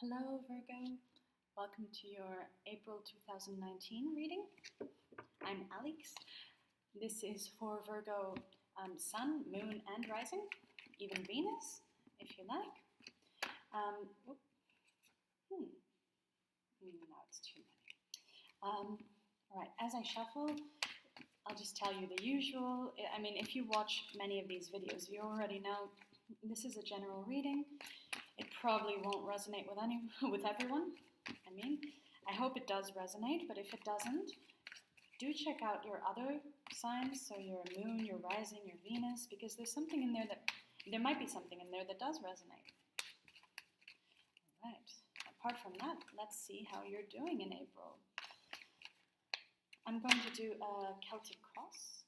Hello, Virgo. Welcome to your April 2019 reading. I'm Alex. This is for Virgo Sun, Moon, and Rising, even Venus, if you like. No, it's too many. All right, as I shuffle, I'll just tell you the usual. I mean, if you watch many of these videos, you already know this is a general reading. It probably won't resonate with everyone. I hope it does resonate, but if it doesn't, do check out your other signs, so your moon, your rising, your Venus, because there might be something in there that does resonate. All right. Apart from that, let's see how you're doing in April. I'm going to do a Celtic cross.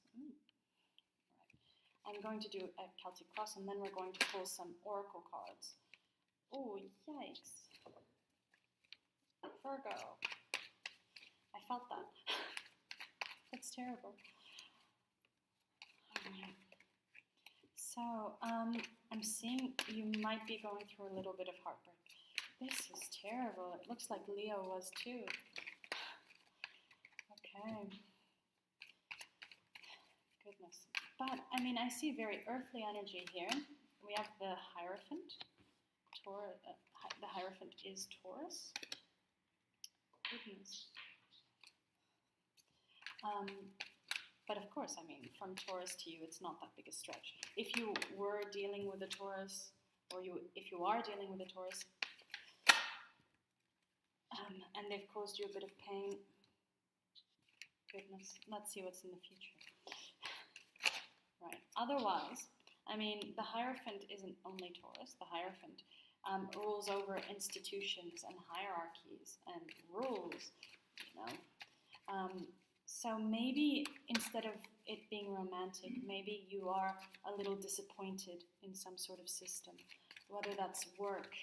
I'm going to do a Celtic cross, and then we're going to pull some oracle cards. Oh, yikes. Virgo. I felt that. That's terrible. Alright. So, I'm seeing you might be going through a little bit of heartbreak. This is terrible. It looks like Leo was too. Okay. Goodness. But, I see very earthly energy here. We have the Hierophant. The Hierophant is Taurus. Goodness. But of course, from Taurus to you, it's not that big a stretch. If you were dealing with a Taurus, or if you are dealing with a Taurus, and they've caused you a bit of pain, goodness, let's see what's in the future. Right. Otherwise, the Hierophant isn't only Taurus. The Hierophant rules over institutions and hierarchies and rules, So maybe instead of it being romantic, maybe you are a little disappointed in some sort of system, whether that's work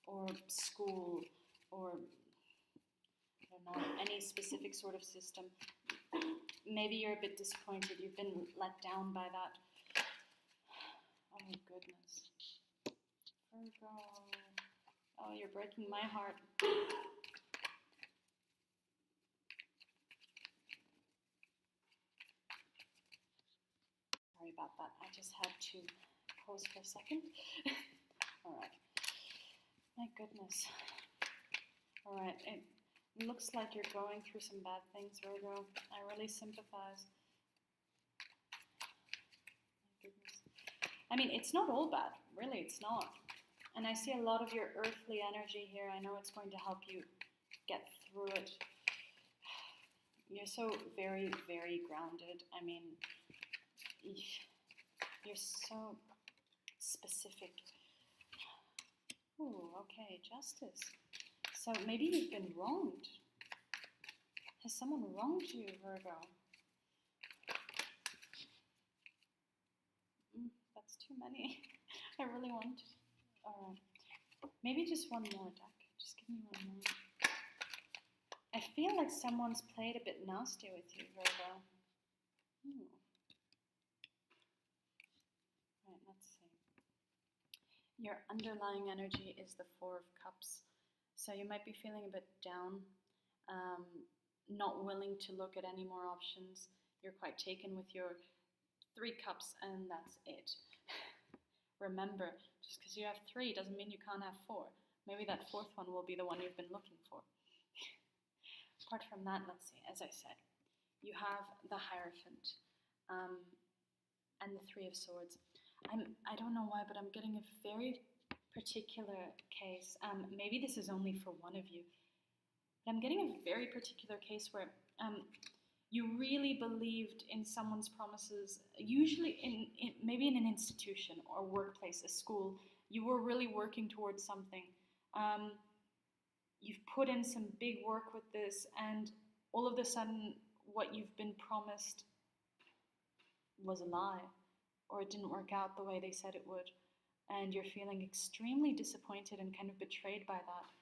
or school or, I don't know, any specific sort of system. Maybe you're a bit disappointed. You've been let down by that. Oh, goodness. Virgo. Oh, you're breaking my heart. Sorry about that. I just had to pause for a second. All right. My goodness. All right. It looks like you're going through some bad things, Virgo. I really sympathize. My goodness. It's not all bad. Really, it's not. And I see a lot of your earthly energy here. I know it's going to help you get through it. You're so very, very grounded. You're so specific. Ooh, okay, Justice. So maybe you've been wronged. Has someone wronged you, Virgo? That's too many. I really want. Maybe just one more deck. Just give me one more. I feel like someone's played a bit nasty with you, Virgo. Right, let's see. Your underlying energy is the Four of Cups. So you might be feeling a bit down, not willing to look at any more options. You're quite taken with your 3 cups, and that's it. Remember, just because you have 3 doesn't mean you can't have 4. Maybe that 4th one will be the one you've been looking for. Apart from that, let's see, as I said, you have the Hierophant and the 3 of Swords. I don't know why, but I'm getting a very particular case. Maybe this is only for one of you, but I'm getting a very particular case where you really believed in someone's promises, usually maybe in an institution or workplace, a school. You were really working towards something. You've put in some big work with this, and all of a sudden what you've been promised was a lie, or it didn't work out the way they said it would, and you're feeling extremely disappointed and kind of betrayed by that.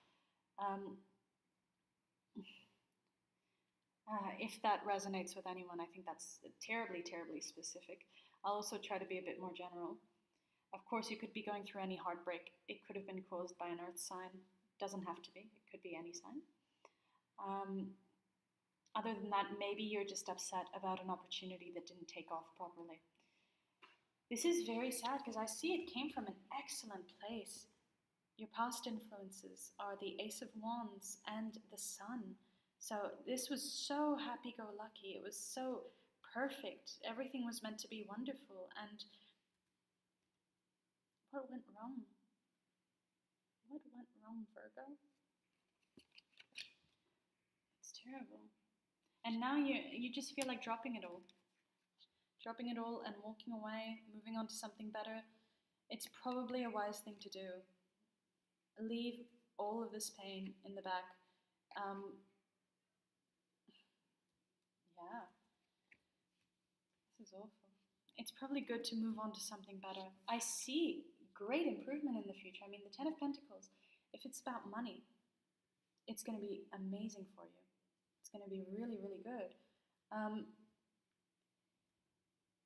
If that resonates with anyone, I think that's terribly, terribly specific. I'll also try to be a bit more general. Of course, you could be going through any heartbreak. It could have been caused by an earth sign. Doesn't have to be. It could be any sign. Other than that, maybe you're just upset about an opportunity that didn't take off properly. This is very sad because I see it came from an excellent place. Your past influences are the Ace of Wands and the Sun. So this was so happy-go-lucky. It was so perfect. Everything was meant to be wonderful. And what went wrong? What went wrong, Virgo? It's terrible. And now you just feel like dropping it all. Dropping it all and walking away, moving on to something better. It's probably a wise thing to do. Leave all of this pain in the back. Yeah, this is awful. It's probably good to move on to something better. I see great improvement in the future. I mean, the Ten of Pentacles, if it's about money, it's going to be amazing for you. It's going to be really, really good.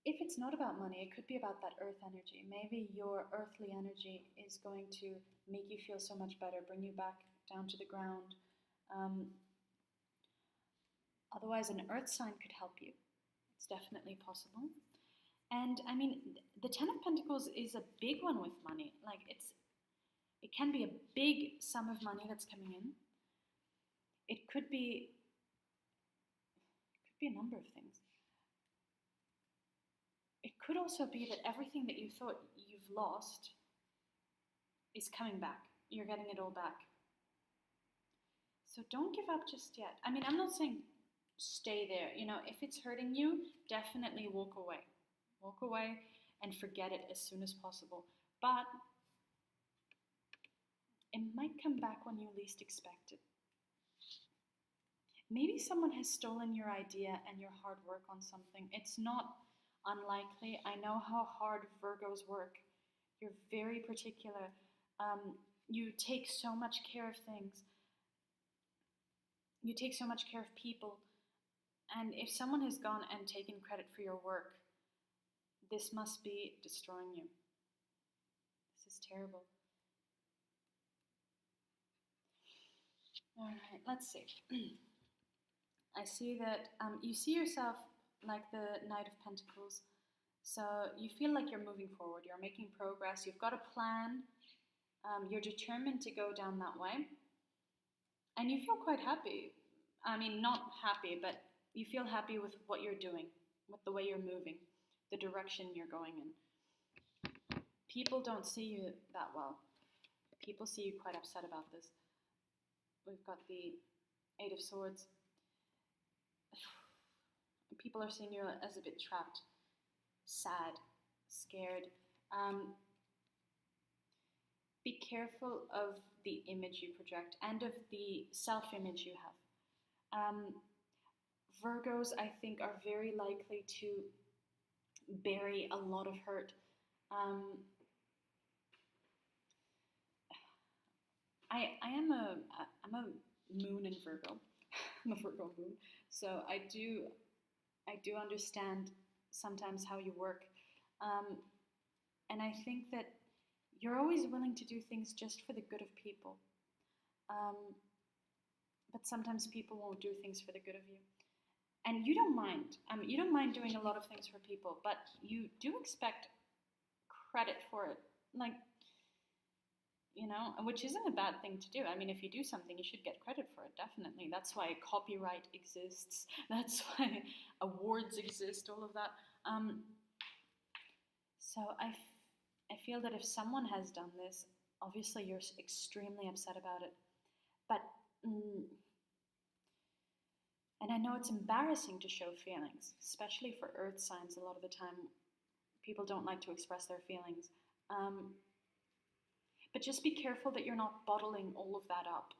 If it's not about money, it could be about that earth energy. Maybe your earthly energy is going to make you feel so much better, bring you back down to the ground. Otherwise, an earth sign could help you. It's definitely possible. And I mean, the Ten of Pentacles is a big one with money. Like it can be a big sum of money that's coming in. It could be a number of things. It could also be that everything that you thought you've lost is coming back. You're getting it all back. So don't give up just yet. I mean, I'm not saying stay there. You know, if it's hurting you, definitely walk away. Walk away and forget it as soon as possible. But it might come back when you least expect it. Maybe someone has stolen your idea and your hard work on something. It's not unlikely. I know how hard Virgos work. You're very particular. You take so much care of things. You take so much care of people. And if someone has gone and taken credit for your work, this must be destroying you. This is terrible. All right, let's see. I see that you see yourself like the Knight of Pentacles. So you feel like you're moving forward, you're making progress, you've got a plan, you're determined to go down that way, and you feel quite happy. I mean, not happy, but you feel happy with what you're doing, with the way you're moving, the direction you're going in. People don't see you that well. People see you quite upset about this. We've got the Eight of Swords. People are seeing you as a bit trapped, sad, scared. Be careful of the image you project and of the self-image you have. Virgos, I think, are very likely to bury a lot of hurt. I'm a moon in Virgo. I'm a Virgo moon, so I do understand sometimes how you work, and I think that you're always willing to do things just for the good of people, but sometimes people won't do things for the good of you, and you don't mind. You don't mind doing a lot of things for people, but you do expect credit for it, like, you know, which isn't a bad thing to do. I mean, if you do something, you should get credit for it, definitely. That's why copyright exists. That's why awards exist, all of that. So I feel that if someone has done this, obviously you're extremely upset about it. But, and I know it's embarrassing to show feelings, especially for earth signs. A lot of the time, people don't like to express their feelings. But just be careful that you're not bottling all of that up.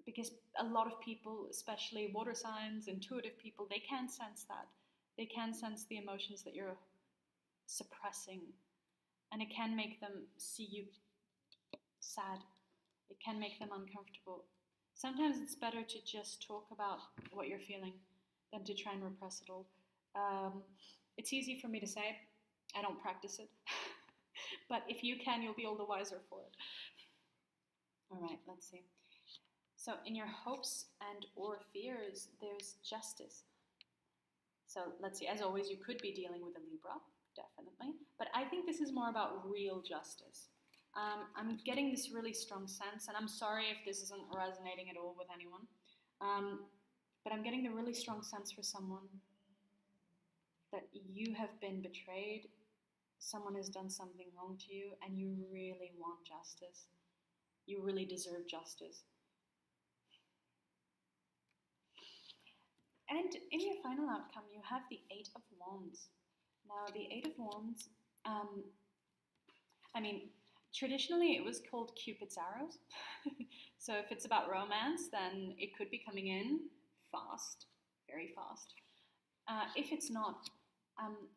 Because a lot of people, especially water signs, intuitive people, they can sense that. They can sense the emotions that you're suppressing. And it can make them see you sad. It can make them uncomfortable. Sometimes it's better to just talk about what you're feeling than to try and repress it all. It's easy for me to say. I don't practice it. But if you can, you'll be all the wiser for it. All right, let's see. So in your hopes and or fears, there's justice. So let's see, as always, you could be dealing with a Libra, definitely. But I think this is more about real justice. I'm getting this really strong sense, and I'm sorry if this isn't resonating at all with anyone. Um, but I'm getting the really strong sense for someone that you have been betrayed, someone has done something wrong to you, and you really want justice. You really deserve justice. And in your final outcome, you have the Eight of Wands. Now, the Eight of Wands, um, I mean, traditionally it was called Cupid's arrows. So if it's about romance, then it could be coming in fast, very fast. If it's not,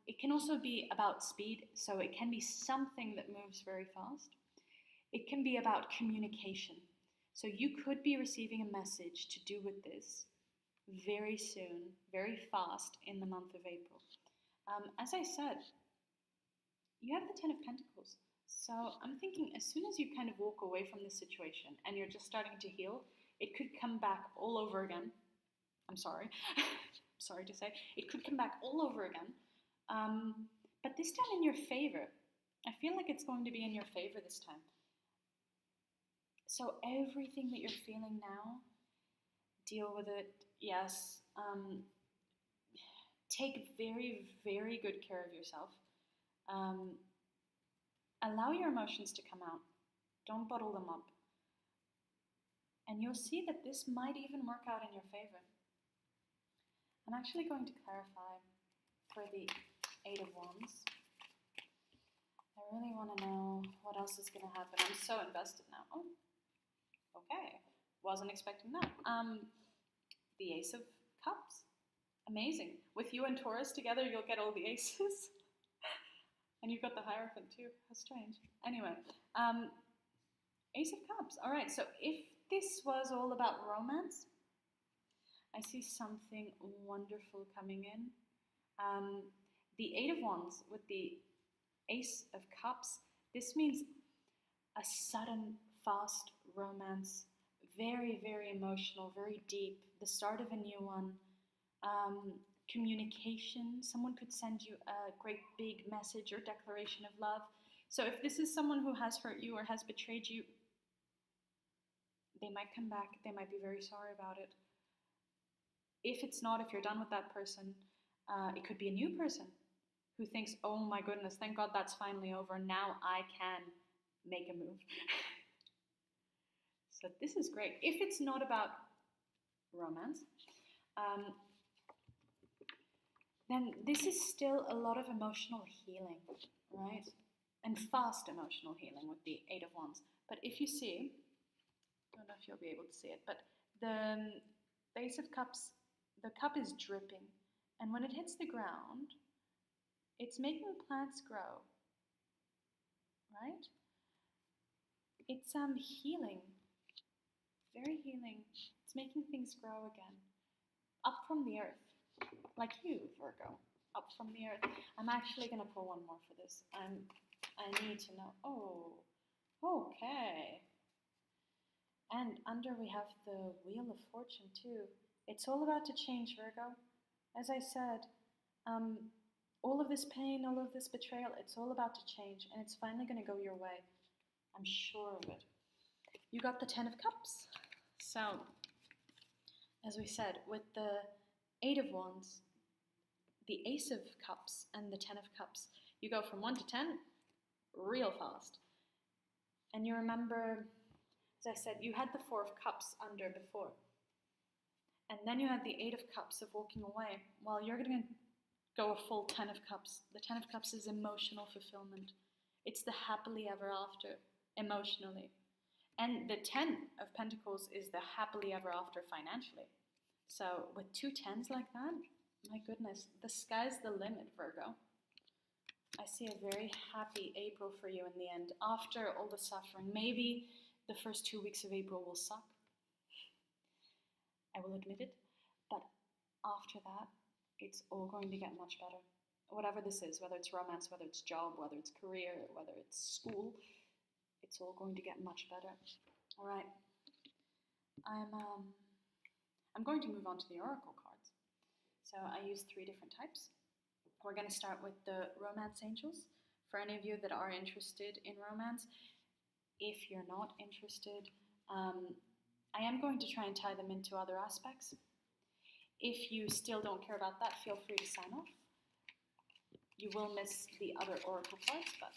it can also be about speed. So it can be something that moves very fast. It can be about communication. So you could be receiving a message to do with this very soon, very fast in the month of April. As I said, you have the Ten of Pentacles. So I'm thinking as soon as you kind of walk away from this situation and you're just starting to heal, it could come back all over again. I'm sorry. Sorry to say. It could come back all over again. But this time in your favor. I feel like it's going to be in your favor this time. So everything that you're feeling now, deal with it. Yes. Take very, very good care of yourself. Allow your emotions to come out. Don't bottle them up. And you'll see that this might even work out in your favor. I'm actually going to clarify for the Eight of Wands. I really want to know what else is going to happen. I'm so invested now. Oh, okay. Wasn't expecting that. The Ace of Cups. Amazing. With you and Taurus together, you'll get all the aces. And you've got the Hierophant too. How strange. Anyway, Ace of Cups. All right, so if this was all about romance, I see something wonderful coming in. The Eight of Wands with the Ace of Cups, this means a sudden, fast romance, very, very emotional, very deep, the start of a new one. Communication, someone could send you a great big message or declaration of love. So if this is someone who has hurt you or has betrayed you, they might come back, they might be very sorry about it. If it's not, if you're done with that person, it could be a new person who thinks, oh my goodness, thank God that's finally over, now I can make a move. So this is great. If it's not about romance, then this is still a lot of emotional healing, right? And fast emotional healing with the Eight of Wands. But if you see, I don't know if you'll be able to see it, but the Ace of Cups, the cup is dripping. And when it hits the ground, it's making plants grow, right? It's healing, very healing. It's making things grow again, up from the earth. Like you, Virgo, up from the earth. I'm actually going to pull one more for this. I need to know. Oh, okay. And under we have the Wheel of Fortune too. It's all about to change, Virgo. As I said, all of this pain, all of this betrayal, it's all about to change. And it's finally going to go your way. I'm sure of it. You got the Ten of Cups. So, as we said, with the Eight of Wands, the Ace of Cups, and the Ten of Cups, you go from 1 to 10 real fast. And you remember, as I said, you had the Four of Cups under before. And then you had the Eight of Cups of walking away. Well, you're going to go a full Ten of Cups. The Ten of Cups is emotional fulfillment. It's the happily ever after, emotionally. And the Ten of Pentacles is the happily ever after financially. So with two tens like that, my goodness, the sky's the limit, Virgo. I see a very happy April for you in the end. After all the suffering, maybe the first 2 weeks of April will suck. I will admit it. But after that, it's all going to get much better. Whatever this is, whether it's romance, whether it's job, whether it's career, whether it's school, it's all going to get much better. All right. I'm going to move on to the oracle cards. So I use 3 different types. We're going to start with the romance angels. For any of you that are interested in romance, if you're not interested, I am going to try and tie them into other aspects. If you still don't care about that, feel free to sign off. You will miss the other oracle cards, but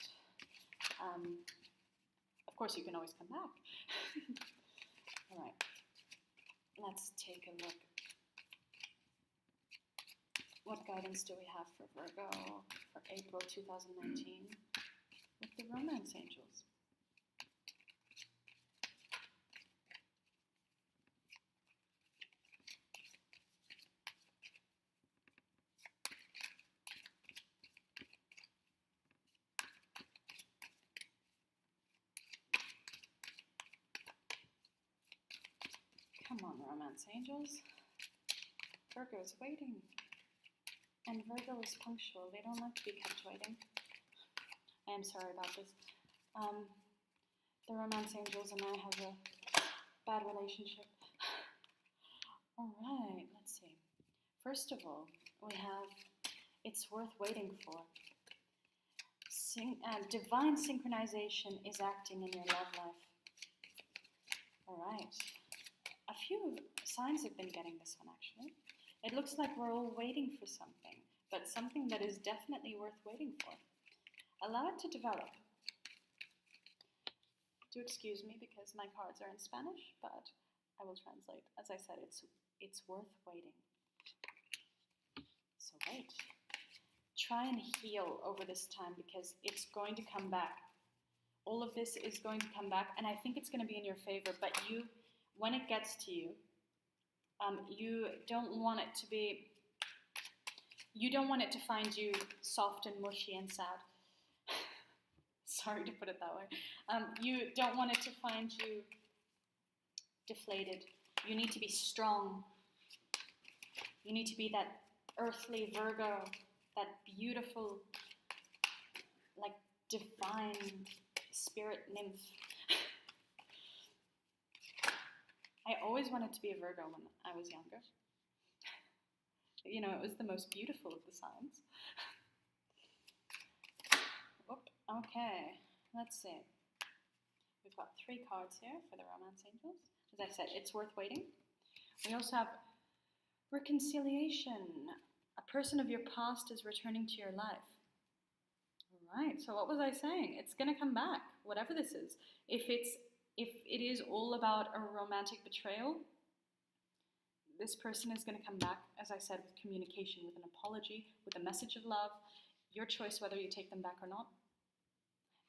of course you can always come back. All right, let's take a look. What guidance do we have for Virgo for April 2019 with the romance angels? Come on, romance angels. Virgo is waiting. And Virgo is punctual. They don't like to be kept waiting. I am sorry about this. The romance angels and I have a bad relationship. All right, let's see. First of all, we have it's worth waiting for. Divine synchronization is acting in your love life. All right. A few signs have been getting this one, actually. It looks like we're all waiting for something, but something that is definitely worth waiting for. Allow it to develop. Do excuse me because my cards are in Spanish, but I will translate. As I said, it's worth waiting. So wait. Try and heal over this time because it's going to come back. All of this is going to come back, and I think it's going to be in your favor, but when it gets to you, you don't want it to find you soft and mushy and sad. Sorry to put it that way. You don't want it to find you deflated. You need to be strong. You need to be that earthly Virgo, that beautiful, like divine spirit nymph. I always wanted to be a Virgo when I was younger. You know, it was the most beautiful of the signs. Okay, let's see. We've got 3 cards here for the romance angels. As I said, it's worth waiting. We also have reconciliation. A person of your past is returning to your life. All right, so what was I saying? It's going to come back, whatever this is. If it is all about a romantic betrayal, this person is going to come back, as I said, with communication, with an apology, with a message of love. Your choice whether you take them back or not.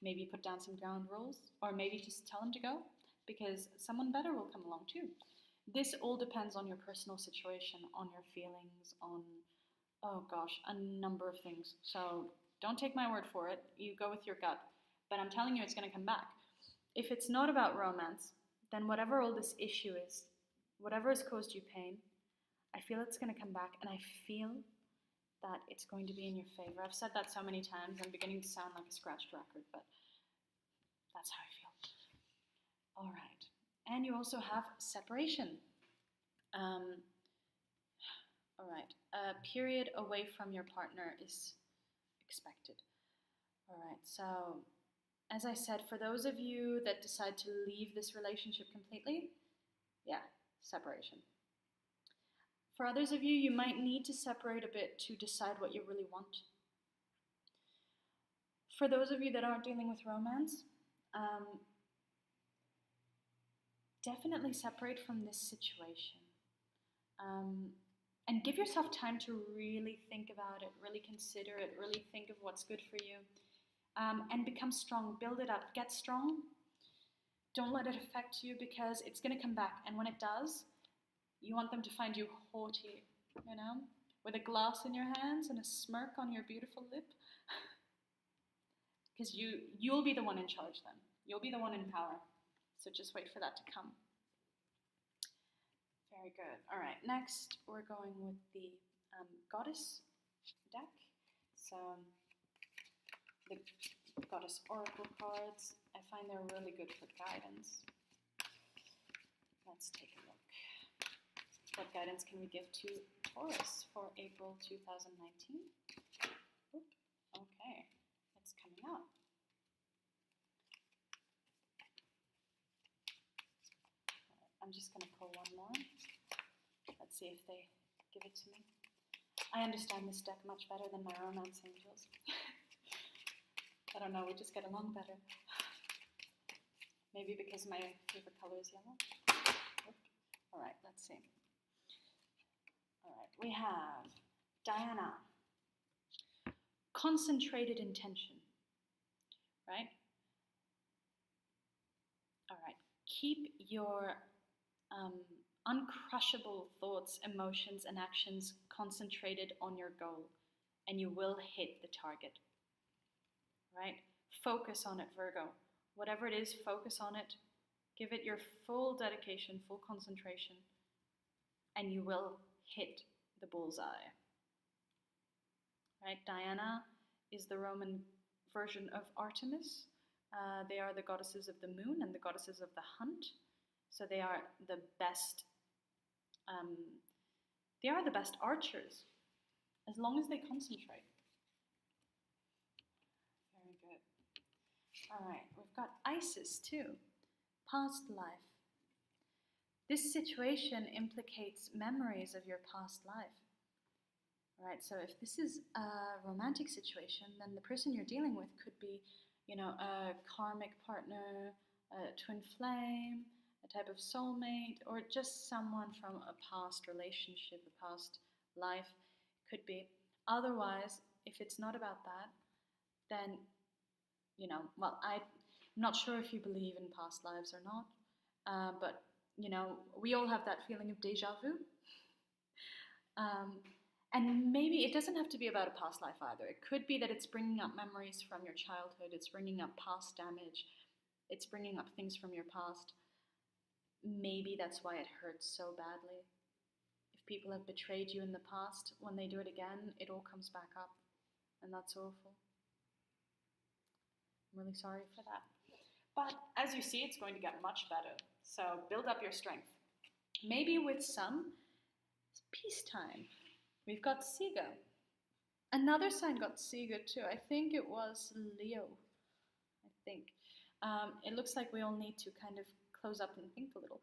Maybe put down some ground rules, or maybe just tell them to go, because someone better will come along too. This all depends on your personal situation, on your feelings, on, oh gosh, a number of things. So don't take my word for it. You go with your gut. But I'm telling you, it's going to come back. If it's not about romance, then whatever all this issue is, whatever has caused you pain, I feel it's going to come back, and I feel that it's going to be in your favor. I've said that so many times, I'm beginning to sound like a scratched record, but that's how I feel. All right. And you also have separation. All right. A period away from your partner is expected. All right. So, as I said, for those of you that decide to leave this relationship completely, yeah, separation. For others of you, you might need to separate a bit to decide what you really want. For those of you that aren't dealing with romance, definitely separate from this situation. And give yourself time to really think about it, really consider it, really think of what's good for you. And become strong, build it up, get strong. Don't let it affect you because it's going to come back. And when it does, you want them to find you haughty, you know, with a glass in your hands and a smirk on your beautiful lip. Because you'll be the one in charge then. You'll be the one in power. So just wait for that to come. Very good. All right, next we're going with the Goddess deck. So the Goddess Oracle cards, I find they're really good for guidance. Let's take a look. What guidance can we give to Taurus for April 2019? Oop, okay, it's coming up. I'm just going to pull one more. Let's see if they give it to me. I understand this deck much better than my romance angels. I don't know, we just get along better. Maybe because my favorite color is yellow. All right, let's see. All right, we have Diana. Concentrated intention, right? All right, keep your uncrushable thoughts, emotions, and actions concentrated on your goal, and you will hit the target, right? Focus on it, Virgo. Whatever it is, focus on it. Give it your full dedication, full concentration, and you will hit the bullseye, right? Diana is the Roman version of Artemis. They are the goddesses of the moon and the goddesses of the hunt. So they are the best. They are the best archers, as long as they concentrate. Very good. All right, we've got Isis too. Past life. This situation implicates memories of your past life. All right, so if this is a romantic situation, then the person you're dealing with could be, you know, a karmic partner, a twin flame, a type of soulmate, or just someone from a past relationship, a past life, could be. Otherwise, if it's not about that, then, you know, well, I'm not sure if you believe in past lives or not, but, you know, we all have that feeling of deja vu. And maybe it doesn't have to be about a past life either. It could be that it's bringing up memories from your childhood, it's bringing up past damage, it's bringing up things from your past. Maybe that's why it hurts so badly. If people have betrayed you in the past, when they do it again, it all comes back up, and that's awful. I'm really sorry for that. But as you see, it's going to get much better. So build up your strength. Maybe with some, it's peacetime. We've got Siga. Another sign got Siga too. I think it was Leo. I think. It looks like we all need to kind of close up and think a little.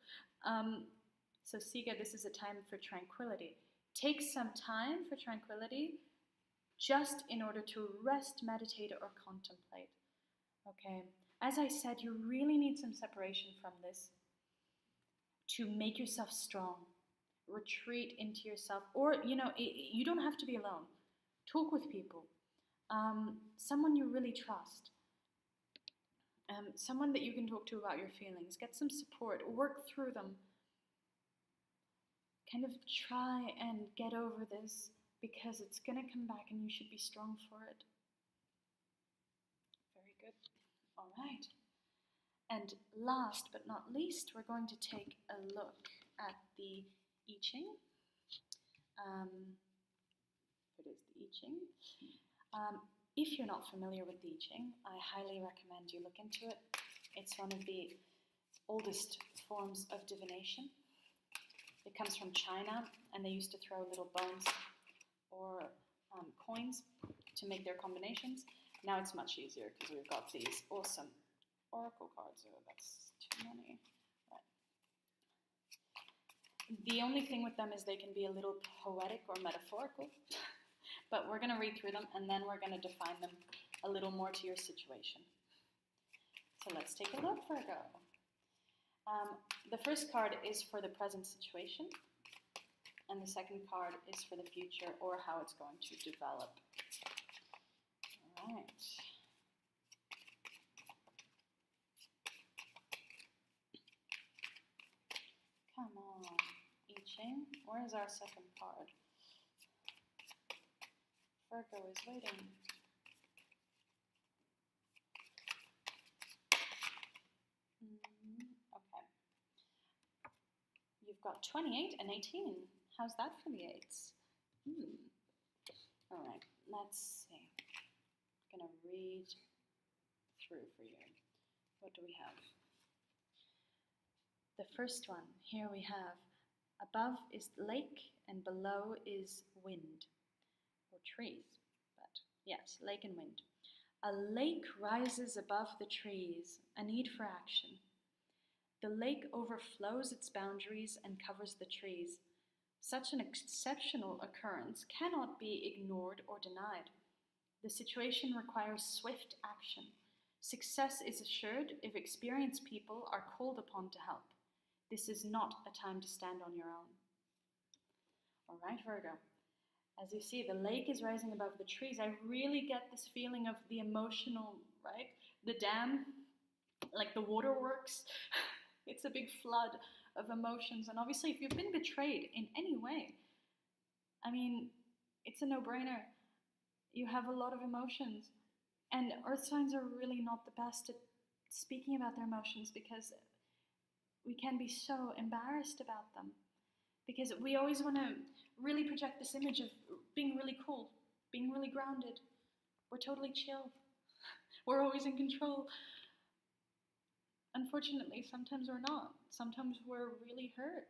So Siga, this is a time for tranquility. Take some time for tranquility just in order to rest, meditate, or contemplate. Okay. As I said, you really need some separation from this to make yourself strong. Retreat into yourself, or, you know, you don't have to be alone. Talk with people, someone you really trust, someone that you can talk to about your feelings. Get some support, work through them. Kind of try and get over this, because it's going to come back and you should be strong for it. Very good. All right. And last but not least, we're going to take a look at the I Ching. It is the I Ching. If you're not familiar with the I Ching, I highly recommend you look into it. It's one of the oldest forms of divination. It comes from China, and they used to throw little bones or coins to make their combinations. Now it's much easier because we've got these awesome oracle cards. Oh, that's too many. The only thing with them is they can be a little poetic or metaphorical, but we're going to read through them, and then we're going to define them a little more to your situation. So let's take a look, Virgo. The first card is for the present situation, and the second card is for the future, or how it's going to develop. All right. Come on. Where is our second card? Virgo is waiting. Okay. You've got 28 and 18. How's that for the 8s? All right, let's see. I'm going to read through for you. What do we have? The first one, here we have above is lake and below is wind or trees, but yes, lake and wind. A lake rises above the trees, a need for action. The lake overflows its boundaries and covers the trees. Such an exceptional occurrence cannot be ignored or denied. The situation requires swift action. Success is assured if experienced people are called upon to help. This is not a time to stand on your own. All right, Virgo. As you see, the lake is rising above the trees. I really get this feeling of the emotional, right? The dam, like the waterworks. It's a big flood of emotions. And obviously, if you've been betrayed in any way, I mean, it's a no-brainer. You have a lot of emotions. And earth signs are really not the best at speaking about their emotions because we can be so embarrassed about them. Because we always want to really project this image of being really cool, being really grounded. We're totally chill. We're always in control. Unfortunately, sometimes we're not. Sometimes we're really hurt.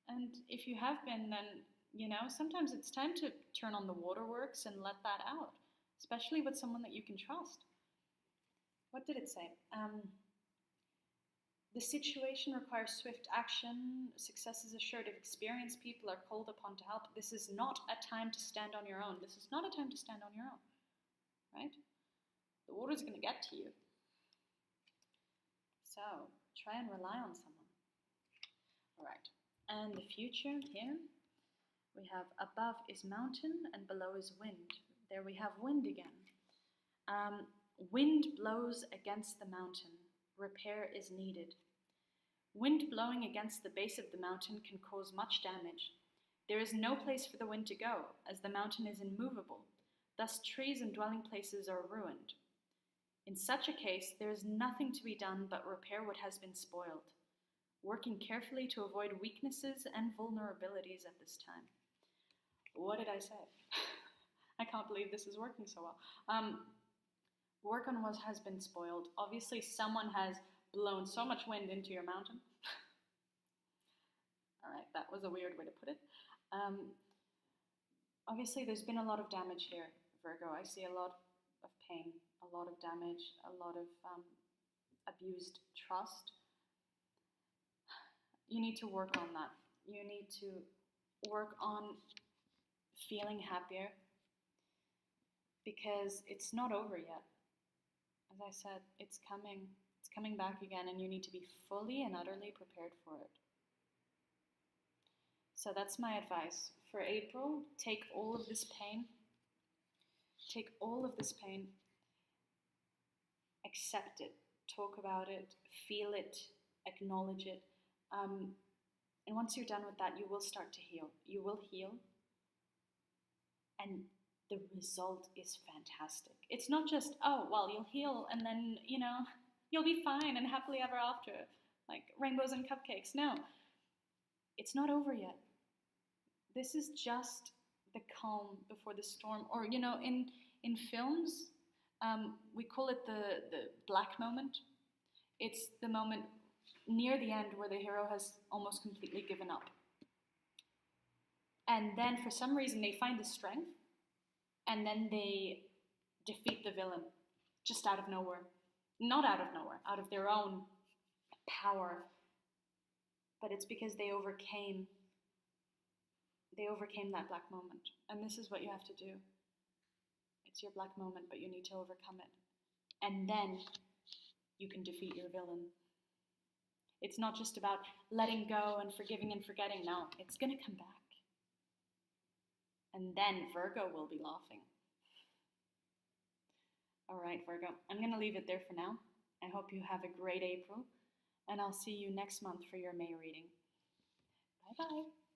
And if you have been, then, sometimes it's time to turn on the waterworks and let that out, especially with someone that you can trust. What did it say? The situation requires swift action. Success is assured if experienced people are called upon to help. This is not a time to stand on your own. This is not a time to stand on your own, right? The water's going to get to you. So try and rely on someone. All right. And the future here, we have above is mountain and below is wind. There we have wind again. Wind blows against the mountain. Repair is needed. Wind blowing against the base of the mountain can cause much damage. There is no place for the wind to go, as the mountain is immovable. Thus, trees and dwelling places are ruined. In such a case, there is nothing to be done but repair what has been spoiled, working carefully to avoid weaknesses and vulnerabilities at this time. What did I say? I can't believe this is working so well. Work on what has been spoiled. Obviously, someone has blown so much wind into your mountain. All right, that was a weird way to put it. Obviously, there's been a lot of damage here, Virgo. I see a lot of pain, a lot of damage, a lot of abused trust. You need to work on that. You need to work on feeling happier because it's not over yet. As I said, it's coming back again, and you need to be fully and utterly prepared for it. So that's my advice. For April, take all of this pain, accept it, talk about it, feel it, acknowledge it. And once you're done with that, you will start to heal. You will heal. And the result is fantastic. It's not just, oh, well, you'll heal and then, you'll be fine and happily ever after, like rainbows and cupcakes. No, it's not over yet. This is just the calm before the storm. Or, in films, we call it the black moment. It's the moment near the end where the hero has almost completely given up. And then for some reason they find the strength and then they defeat the villain just out of nowhere. Not out of nowhere, out of their own power. But it's because they overcame that black moment. And this is what you have to do. It's your black moment, but you need to overcome it. And then you can defeat your villain. It's not just about letting go and forgiving and forgetting. No, it's going to come back. And then Virgo will be laughing. All right, Virgo, I'm going to leave it there for now. I hope you have a great April, and I'll see you next month for your May reading. Bye-bye.